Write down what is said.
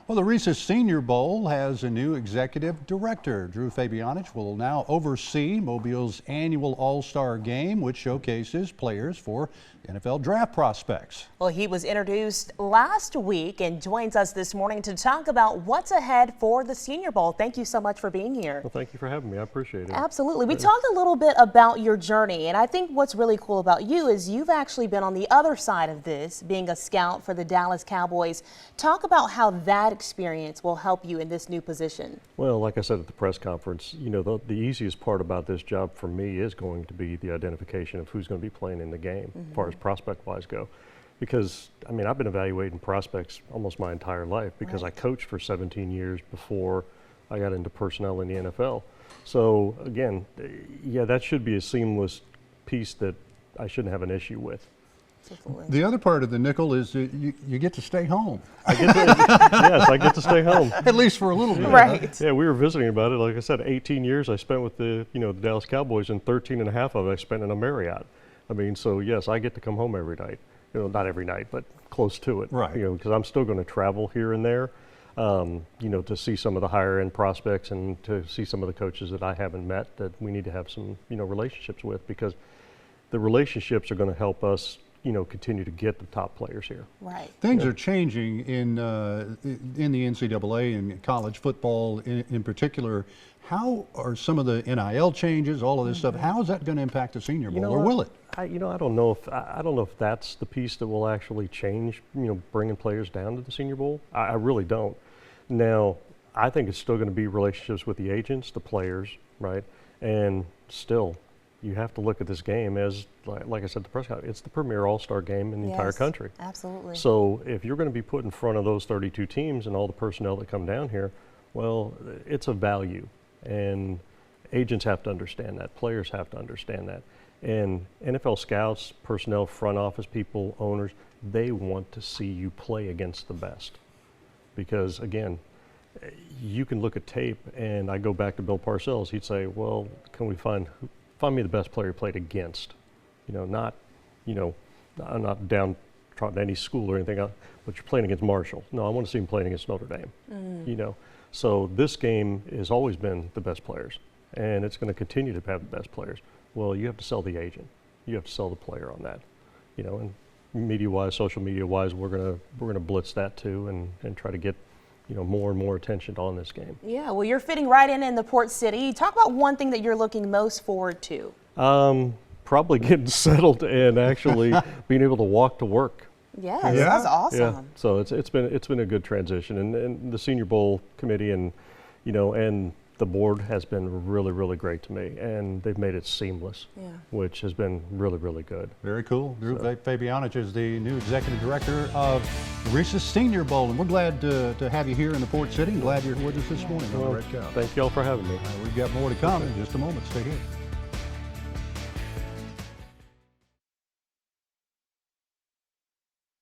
Well, the Reese Senior Bowl has a new executive director. Drew Fabianich will now oversee Mobile's annual All-Star Game, which showcases players for NFL draft prospects. Well, he was introduced last week and joins us this morning to talk about what's ahead for the Senior Bowl. Thank you so much for being here. Well, thank you for having me. I appreciate it. Absolutely. We talked a little bit about your journey, and I think what's really cool about you is you've actually been on the other side of this, being a scout for the Dallas Cowboys. Talk about how that experience will help you in this new position. Well, like I said at the press conference, you know, the easiest part about this job for me is going to be the identification of who's going to be playing in the game, as far as prospect-wise go. Because, I mean, I've been evaluating prospects almost my entire life because I coached for 17 years before I got into personnel in the NFL. So, again, yeah, that should be a seamless piece that I shouldn't have an issue with. The other part of the nickel is you get to stay home. I get to, yes, I get to stay home. At least for a little bit. Right. Yeah, we were visiting about it. Like I said, 18 years I spent with the Dallas Cowboys, and 13 and a half of it I spent in a Marriott. I mean, so yes, I get to come home every night. You know, not every night, but close to it. Right. You know, because I'm still going to travel here and there, you know, to see some of the higher end prospects and to see some of the coaches that I haven't met that we need to have some, relationships with, because the relationships are going to help us, continue to get the top players here. Right. Things are changing in the NCAA and college football in particular. How are some of the NIL changes, all of this stuff, how is that going to impact the Senior Bowl, or will it? I don't know if that's the piece that will actually change, bringing players down to the Senior Bowl. I really don't. Now, I think it's still going to be relationships with the agents, the players, right? And still, you have to look at this game as, like I said, the press conference, it's the premier all-star game in the entire country. Absolutely. So if you're going to be put in front of those 32 teams and all the personnel that come down here, well, it's a value. And agents have to understand that. Players have to understand that. And NFL scouts, personnel, front office people, owners, they want to see you play against the best. Because, again, you can look at tape, and I go back to Bill Parcells. He'd say, well, can we find me the best player you played against? I'm not downtrodden to any school or anything else, but you're playing against Marshall. No, I want to see him playing against Notre Dame. So this game has always been the best players, and it's going to continue to have the best players. Well, you have to sell the agent. You have to sell the player on that. And media-wise, social media-wise, we're gonna blitz that too, and try to get more and more attention on this game. Yeah, well, you're fitting right in the Port City. Talk about one thing that you're looking most forward to. Probably getting settled and actually being able to walk to work. Yes, that's awesome. Yeah, so it's been a good transition, and the Senior Bowl committee and and the board has been really, really great to me, and they've made it seamless, which has been really, really good. Very cool. Drew Fabianich is the new executive director of Reese's Senior Bowl, and we're glad to have you here in the Port City. Glad you're with us this morning on the Red Cow. Thank you all for having me. We've got more to come in just a moment. Stay here.